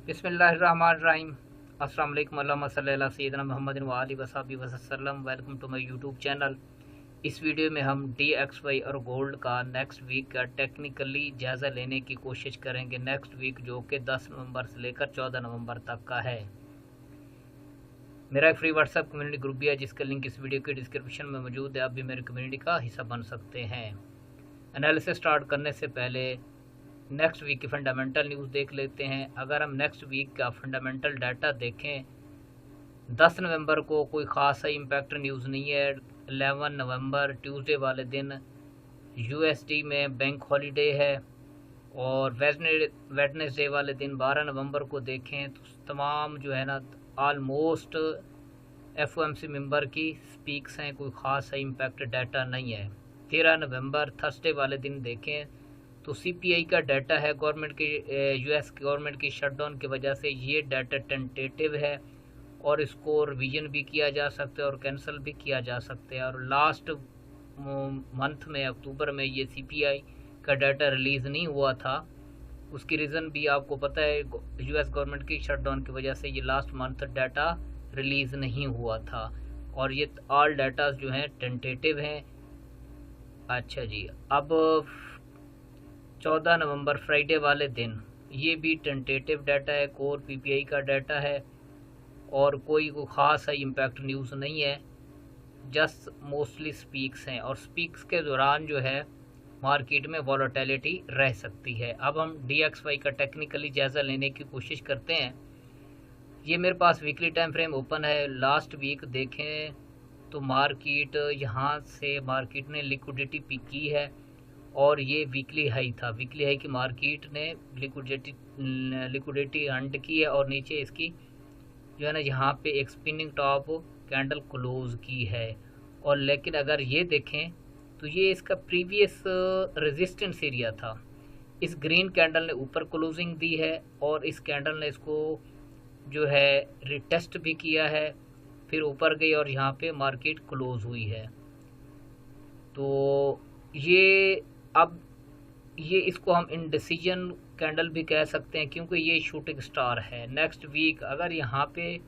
बिस्मिल्लाहिर्रहमानिर्रहीम। अस्सलाम वालेकुम अल्लाहुम्मा सल्ली अला सय्यिदिना मुहम्मदिन व आलिहि वसहबिहि वसल्लम। Welcome to my YouTube channel. इस वीडियो में हम DXY और गोल्ड का नेक्स्ट वीक का टेक्निकली जायज़ा लेने की कोशिश करेंगे। नेक्स्ट वीक जो कि 10 नवंबर से लेकर 14 नवंबर तक का है। मेरा एक फ्री व्हाट्सएप कम्युनिटी ग्रुप भी है जिसका लिंक इस वीडियो के डिस्क्रिप्शन में मौजूद है। आप भी मेरे कम्युनिटी का हिस्सा बन सकते हैं। एनालिसिस स्टार्ट करने से पहले नेक्स्ट वीक की फंडामेंटल न्यूज़ देख लेते हैं। अगर हम नेक्स्ट वीक का फंडामेंटल डाटा देखें, 10 नवंबर को कोई ख़ास इम्पैक्ट न्यूज़ नहीं है। 11 नवंबर ट्यूसडे वाले दिन USD में बैंक हॉलीडे है और वेडनेसडे वाले दिन 12 नवंबर को देखें तो तमाम जो है ना आलमोस्ट FOMC मेंबर की स्पीक्स हैं, कोई ख़ास इम्पैक्ट डाटा नहीं है। 13 नवंबर थर्सडे वाले दिन देखें तो CPI का डाटा है गवर्नमेंट के US गवर्नमेंट की शटडाउन की वजह से। ये डाटा टेंटेटिव है और इसको रिवीजन भी किया जा सकता है और कैंसिल भी किया जा सकता है। और लास्ट मंथ में अक्टूबर में ये CPI का डाटा रिलीज़ नहीं हुआ था। उसकी रीज़न भी आपको पता है, US गवर्नमेंट की शटडाउन की वजह से ये लास्ट मंथ डाटा रिलीज़ नहीं हुआ था और ये ऑल डाटा जो हैं टेंटेटिव हैं। अच्छा जी, अब 14 नवंबर फ्राइडे वाले दिन ये भी टेंटेटिव डाटा है, कोर PPI का डाटा है और कोई ख़ास इम्पैक्ट न्यूज़ नहीं है, जस्ट मोस्टली स्पीक्स हैं। और स्पीक्स के दौरान जो है मार्केट में वॉलेटिलिटी रह सकती है। अब हम DXY का टेक्निकली जायज़ा लेने की कोशिश करते हैं। ये मेरे पास वीकली टाइम फ्रेम ओपन है। लास्ट वीक देखें तो मार्केट यहाँ से मार्केट ने लिक्विडिटी की है और ये वीकली हाई था। वीकली हाई की मार्केट ने लिक्विडिटी हंट की है और नीचे इसकी जो है ना यहाँ पे एक स्पिनिंग टॉप कैंडल क्लोज की है। और लेकिन अगर ये देखें तो ये इसका प्रीवियस रेजिस्टेंस एरिया था। इस ग्रीन कैंडल ने ऊपर क्लोजिंग दी है और इस कैंडल ने इसको जो है रिटेस्ट भी किया है, फिर ऊपर गई और यहाँ पे मार्केट क्लोज हुई है। तो ये अब ये इसको हम इंडिसीजन कैंडल भी कह सकते हैं क्योंकि ये शूटिंग स्टार है। नेक्स्ट वीक अगर यहाँ पे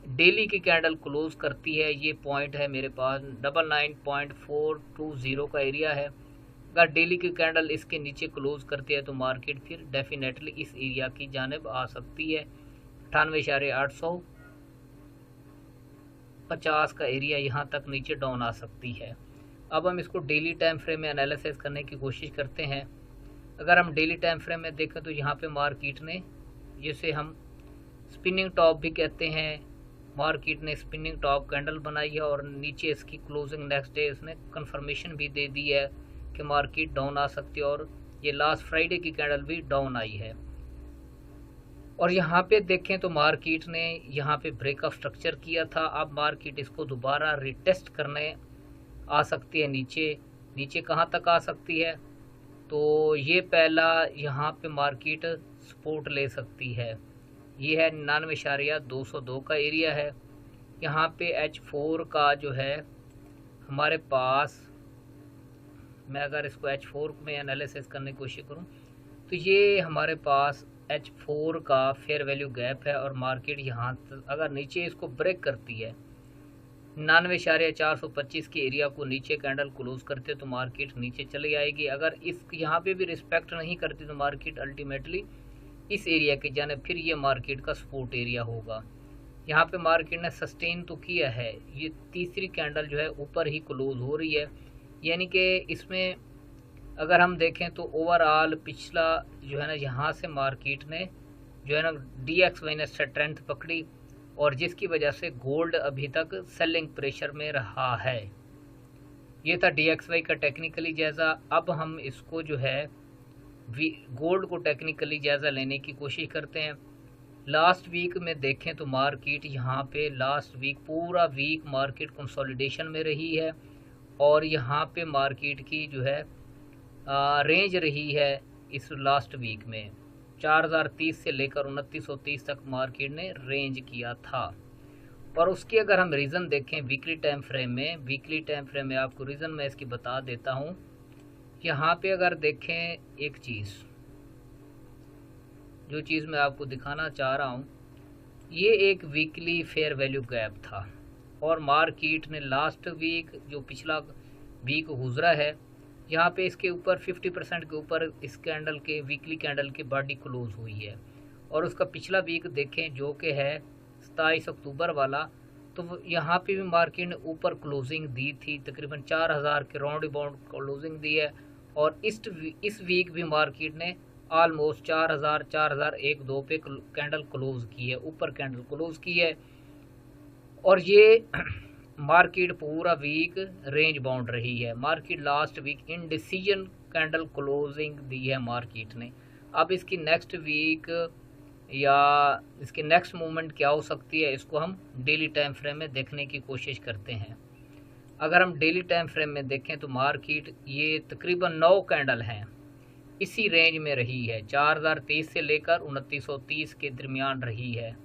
डेली की कैंडल क्लोज करती है, ये पॉइंट है मेरे पास 99.420 का एरिया है। अगर डेली की कैंडल इसके नीचे क्लोज करती है तो मार्केट फिर डेफिनेटली इस एरिया की जानिब आ सकती है। 98,850 का एरिया यहाँ तक नीचे डाउन आ सकती है। अब हम इसको डेली टाइम फ्रेम में एनालिसिस करने की कोशिश करते हैं। अगर हम डेली टाइम फ्रेम में देखें तो यहाँ पे मार्केट ने, जिसे हम स्पिनिंग टॉप भी कहते हैं, मार्केट ने स्पिनिंग टॉप कैंडल बनाई है और नीचे इसकी क्लोजिंग नेक्स्ट डे इसने कंफर्मेशन भी दे दी है कि मार्केट डाउन आ सकती है और ये लास्ट फ्राइडे की कैंडल भी डाउन आई है। और यहाँ पे देखें तो मार्केट ने यहाँ पे ब्रेकअप स्ट्रक्चर किया था। अब मार्केट इसको दोबारा रिटेस्ट करने आ सकती है। नीचे कहाँ तक आ सकती है तो ये पहला यहाँ पे मार्केट सपोर्ट ले सकती है। ये है 99,202 का एरिया है। यहाँ पे H4 का जो है हमारे पास, मैं अगर इसको H4 में एनालिसिस करने की कोशिश करूँ तो ये हमारे पास H4 का फेयर वैल्यू गैप है और मार्केट यहाँ अगर नीचे इसको ब्रेक करती है 99,425 के एरिया को नीचे कैंडल क्लोज करते तो मार्केट नीचे चली आएगी। अगर इस यहाँ पे भी रिस्पेक्ट नहीं करती तो मार्केट अल्टीमेटली इस एरिया के जाने फिर ये मार्केट का सपोर्ट एरिया होगा। यहाँ पे मार्केट ने सस्टेन तो किया है, ये तीसरी कैंडल जो है ऊपर ही क्लोज हो रही है। यानी कि इसमें अगर हम देखें तो ओवरऑल पिछला जो है ना यहाँ से मार्केट ने जो है ना DXY ने स्ट्रेंथ पकड़ी और जिसकी वजह से गोल्ड अभी तक सेलिंग प्रेशर में रहा है। ये था DXY का टेक्निकली जायज़ा। अब हम इसको जो है गोल्ड को टेक्निकली जायज़ा लेने की कोशिश करते हैं। लास्ट वीक में देखें तो मार्केट यहाँ पे लास्ट वीक पूरा वीक मार्केट कंसोलिडेशन में रही है और यहाँ पे मार्केट की जो है रेंज रही है इस लास्ट वीक में 4030 से लेकर 2930 तक मार्केट ने रेंज किया था। और उसकी अगर हम रीज़न देखें वीकली टाइम फ्रेम में आपको रीज़न मैं इसकी बता देता हूँ। यहाँ पे अगर देखें एक चीज़, जो चीज़ मैं आपको दिखाना चाह रहा हूँ, ये एक वीकली फेयर वैल्यू गैप था और मार्केट ने लास्ट वीक जो पिछला वीक गुजरा है, यहाँ पे इसके ऊपर 50% के ऊपर इस कैंडल के वीकली कैंडल की बॉडी क्लोज हुई है। और उसका पिछला वीक देखें जो कि है 27 अक्टूबर वाला, तो यहाँ पे भी मार्केट ने ऊपर क्लोजिंग दी थी, तकरीबन 4000 के राउंड अबाउंड क्लोजिंग दी है। और इस वीक भी मार्केट ने ऑलमोस्ट 4001-2 पे कैंडल क्लोज की है, ऊपर कैंडल क्लोज की है। और ये मार्केट पूरा वीक रेंज बाउंड रही है। Market last week indecision candle closing दी है मार्केट ने। अब इसकी नेक्स्ट वीक या इसकी नेक्स्ट मूवमेंट क्या हो सकती है, इसको हम डेली टाइम फ्रेम में देखने की कोशिश करते हैं। अगर हम डेली टाइम फ्रेम में देखें तो मार्केट ये तकरीबन 9 कैंडल हैं इसी रेंज में रही है, 4023 से लेकर 2930 के दरमियान रही है।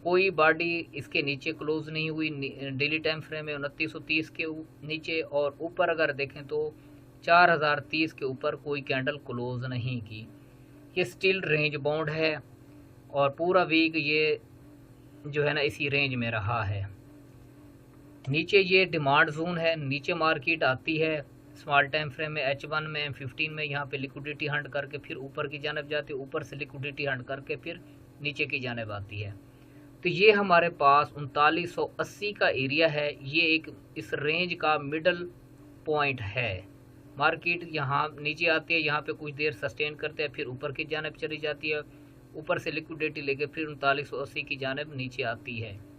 कोई बॉडी इसके नीचे क्लोज नहीं हुई डेली टाइम फ्रेम में 2930 के नीचे, और ऊपर अगर देखें तो 4030 के ऊपर कोई कैंडल क्लोज नहीं की। ये स्टिल रेंज बाउंड है और पूरा वीक ये जो है ना इसी रेंज में रहा है। नीचे ये डिमांड जोन है, नीचे मार्केट आती है स्मॉल टाइम फ्रेम में H1 में M15 में, यहाँ पे लिक्विडिटी हंट करके फिर ऊपर की जानिब जाती है, ऊपर से लिक्विडिटी हंट करके फिर नीचे की जानिब आती है। तो ये हमारे पास 3980 का एरिया है, ये एक इस रेंज का मिडल पॉइंट है। मार्केट यहाँ नीचे आती है, यहाँ पे कुछ देर सस्टेन करते हैं, फिर ऊपर की जानिब चली जाती है, ऊपर से लिक्विडिटी लेके फिर 3980 की जानिब नीचे आती है।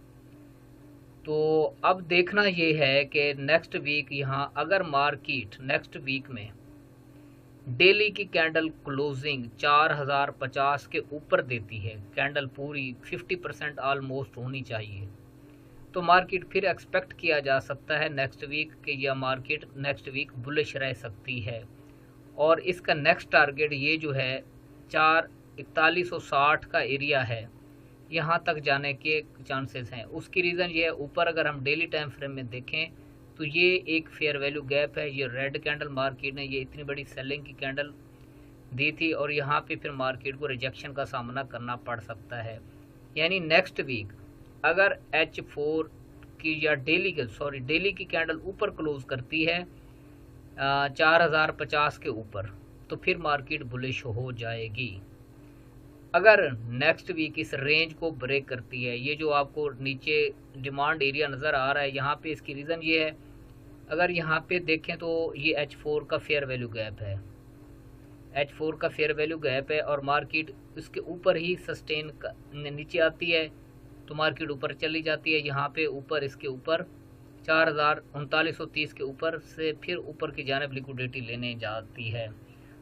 तो अब देखना ये है कि नेक्स्ट वीक यहाँ अगर मार्केट नेक्स्ट वीक में डेली की कैंडल क्लोजिंग 4050 के ऊपर देती है, कैंडल पूरी 50% ऑलमोस्ट होनी चाहिए, तो मार्केट फिर एक्सपेक्ट किया जा सकता है नेक्स्ट वीक कि यह मार्केट नेक्स्ट वीक बुलिश रह सकती है। और इसका नेक्स्ट टारगेट ये जो है 4160 का एरिया है, यहाँ तक जाने के चांसेस हैं। उसकी रीज़न ये है, ऊपर अगर हम डेली टाइम फ्रेम में देखें तो ये एक फेयर वैल्यू गैप है। ये रेड कैंडल मार्केट ने ये इतनी बड़ी सेलिंग की कैंडल दी थी और यहाँ पे फिर मार्केट को रिजेक्शन का सामना करना पड़ सकता है। यानी नेक्स्ट वीक अगर H4 की या डेली की कैंडल ऊपर क्लोज करती है 4050 के ऊपर, तो फिर मार्केट बुलिश हो जाएगी। अगर नेक्स्ट वीक इस रेंज को ब्रेक करती है, ये जो आपको नीचे डिमांड एरिया नज़र आ रहा है यहाँ पे, इसकी रीज़न ये है, अगर यहाँ पे देखें तो ये H4 का फेयर वैल्यू गैप है, H4 का फेयर वैल्यू गैप है और मार्केट इसके ऊपर ही सस्टेन नीचे आती है तो मार्केट ऊपर चली जाती है। यहाँ पे ऊपर इसके ऊपर 3930 के ऊपर से फिर ऊपर की जानिब लिक्विडिटी लेने जाती है।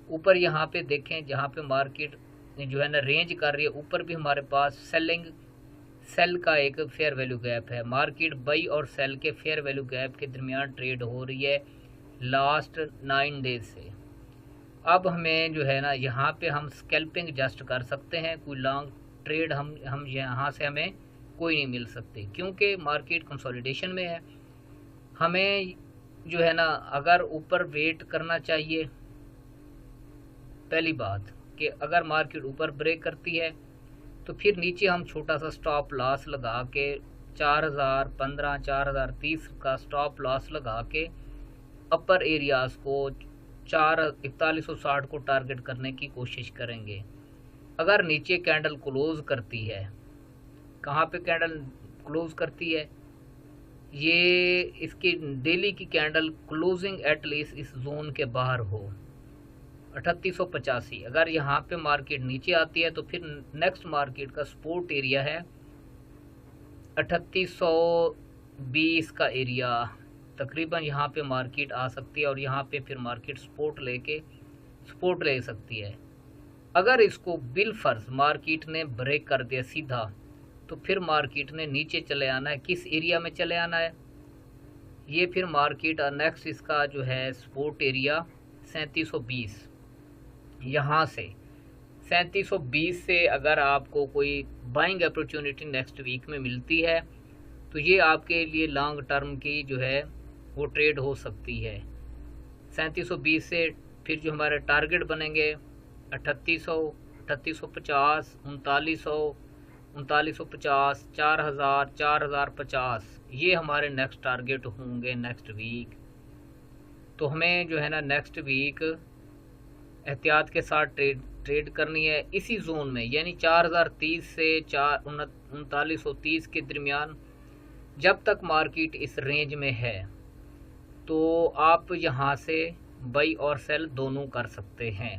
ऊपर यहाँ पे देखें जहाँ पे मार्केट जो है ना रेंज कर रही है, ऊपर भी हमारे पास सेल का एक फेयर वैल्यू गैप है। मार्केट बाई और सेल के फेयर वैल्यू गैप के दरमियान ट्रेड हो रही है लास्ट 9 डेज से। अब हमें जो है ना यहाँ पे हम स्कैल्पिंग जस्ट कर सकते हैं, कोई लॉन्ग ट्रेड हम यहाँ से हमें कोई नहीं मिल सकती क्योंकि मार्केट कंसोलिडेशन में है। हमें जो है ना अगर ऊपर वेट करना चाहिए, पहली बात कि अगर मार्केट ऊपर ब्रेक करती है तो फिर नीचे हम छोटा सा स्टॉप लॉस लगा के 4015 4030 का स्टॉप लॉस लगा के अपर एरियाज को 4160 को टारगेट करने की कोशिश करेंगे। अगर नीचे कैंडल क्लोज करती है, कहाँ पे कैंडल क्लोज करती है, ये इसकी डेली की कैंडल क्लोजिंग एटलीस्ट इस जोन के बाहर हो 3885। अगर यहाँ पे मार्केट नीचे आती है तो फिर नेक्स्ट मार्केट का सपोर्ट एरिया है 3820 का एरिया, तकरीबन यहाँ पे मार्केट आ सकती है और यहाँ पे फिर मार्केट सपोर्ट ले सकती है। अगर इसको बिल फर्ज मार्केट ने ब्रेक कर दिया सीधा, तो फिर मार्केट ने नीचे चले आना है। किस एरिया में चले आना है, ये फिर मार्केट नेक्स्ट इसका जो है सपोर्ट एरिया 3720, यहाँ से 3720 से अगर आपको कोई बाइंग अपॉर्चुनिटी नेक्स्ट वीक में मिलती है तो ये आपके लिए लॉन्ग टर्म की जो है वो ट्रेड हो सकती है। 3720 से फिर जो हमारे टारगेट बनेंगे 3800, 3850, 3900, 3950, 4000, 4050, ये हमारे नेक्स्ट टारगेट होंगे नेक्स्ट वीक। तो हमें जो है ना नेक्स्ट वीक एहतियात के साथ ट्रेड करनी है इसी जोन में, यानी 4030 से 3930 के दरमियान। जब तक मार्केट इस रेंज में है तो आप यहाँ से बाई और सेल दोनों कर सकते हैं।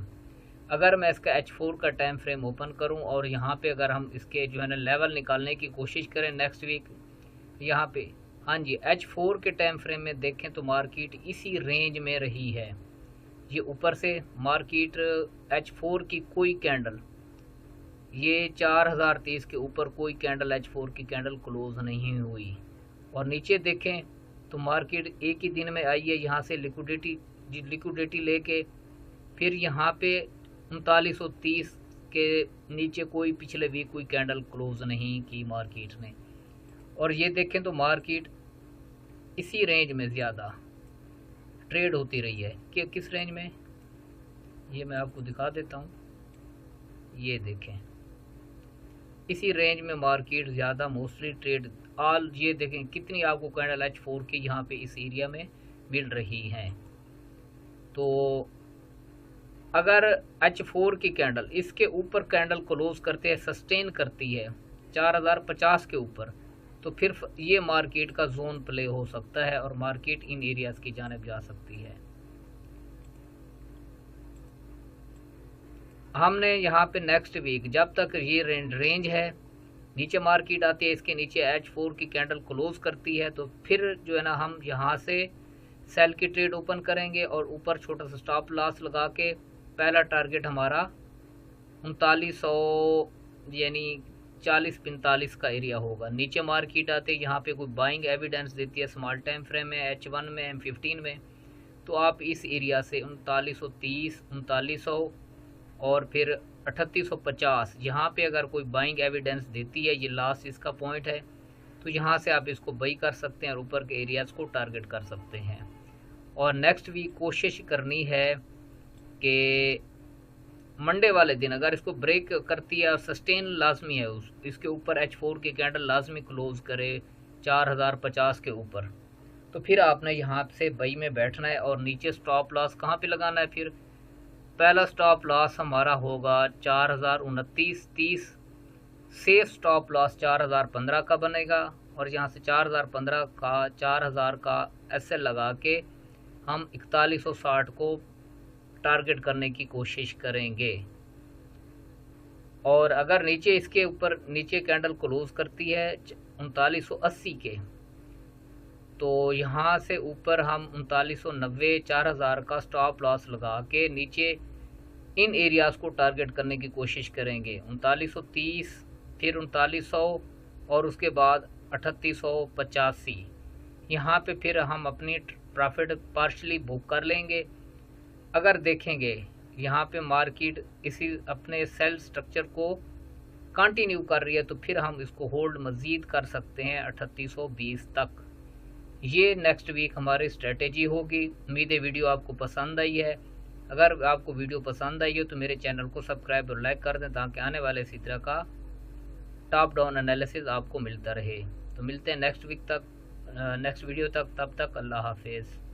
अगर मैं इसका H4 का टाइम फ्रेम ओपन करूं और यहाँ पे अगर हम इसके जो है ना लेवल निकालने की कोशिश करें नेक्स्ट वीक, यहाँ पे हाँ जी H4 के टाइम फ्रेम में देखें तो मार्केट इसी रेंज में रही है। ये ऊपर से मार्केट H4 की कोई कैंडल, ये 4030 के ऊपर कोई कैंडल H4 की कैंडल क्लोज नहीं हुई। और नीचे देखें तो मार्केट एक ही दिन में आई है, यहाँ से लिक्विडिटी लेके फिर यहाँ पे 3930 के नीचे कोई पिछले वीक कोई कैंडल क्लोज नहीं की मार्केट ने। और ये देखें तो मार्केट इसी रेंज में ज़्यादा ट्रेड होती रही है। कि किस रेंज में, ये मैं आपको दिखा देता हूँ। ये देखें इसी रेंज में मार्केट ज़्यादा मोस्टली ट्रेड ऑल, ये देखें कितनी आपको कैंडल H4 की यहाँ पे इस एरिया में मिल रही हैं। तो अगर H4 की कैंडल इसके ऊपर कैंडल क्लोज करते हैं, सस्टेन करती है 4050 के ऊपर, तो फिर ये मार्केट का जोन प्ले हो सकता है और मार्केट इन एरियाज की जानिब जा सकती है। हमने यहाँ पे नेक्स्ट वीक जब तक ये रेंज है, नीचे मार्केट आती है, इसके नीचे H4 की कैंडल क्लोज करती है, तो फिर जो है ना हम यहाँ से सेल की ट्रेड ओपन करेंगे और ऊपर छोटा सा स्टॉप लॉस लगा के पहला टारगेट हमारा 3900 यानी 4045 का एरिया होगा। नीचे मार्केट आते यहाँ पे कोई बाइंग एविडेंस देती है स्मॉल टाइम फ्रेम में, H1 में, M15 में, तो आप इस एरिया से 3930, 3900 और फिर 3850 यहाँ पे अगर कोई बाइंग एविडेंस देती है, ये लास्ट इसका पॉइंट है, तो यहाँ से आप इसको बाई कर सकते हैं और ऊपर के एरियाज़ को टारगेट कर सकते हैं। और नेक्स्ट वीक कोशिश करनी है कि मंडे वाले दिन अगर इसको ब्रेक करती है और सस्टेन लाजमी है, इसके ऊपर H4 की कैंडल लाजमी क्लोज करे 4050 के ऊपर, तो फिर आपने यहाँ से बाई में बैठना है। और नीचे स्टॉप लॉस कहाँ पे लगाना है, फिर पहला स्टॉप लॉस हमारा होगा 4029.30, सेफ स्टॉप लॉस 4015 का बनेगा और यहाँ से 4015 का 4000 का SL लगा के हम 4160 को टारगेट करने की कोशिश करेंगे। और अगर नीचे इसके ऊपर नीचे कैंडल क्लोज करती है 3980 के, तो यहाँ से ऊपर हम 3990, 4000 का स्टॉप लॉस लगा के नीचे इन एरियाज़ को टारगेट करने की कोशिश करेंगे। 3930, फिर 3900 और उसके बाद 3885, यहाँ पे फिर हम अपनी प्रॉफिट पार्शली बुक कर लेंगे। अगर देखेंगे यहाँ पे मार्केट इसी अपने सेल स्ट्रक्चर को कंटिन्यू कर रही है, तो फिर हम इसको होल्ड मज़ीद कर सकते हैं 3820 तक। ये नेक्स्ट वीक हमारी स्ट्रेटेजी होगी। उम्मीद है वीडियो आपको पसंद आई है। अगर आपको वीडियो पसंद आई हो तो मेरे चैनल को सब्सक्राइब और लाइक कर दें ताकि आने वाले इसी तरह का टॉप डाउन एनालिसिस आपको मिलता रहे। तो मिलते हैं नेक्स्ट वीक तक, नेक्स्ट वीडियो तक। तब तक अल्लाह हाफिज़।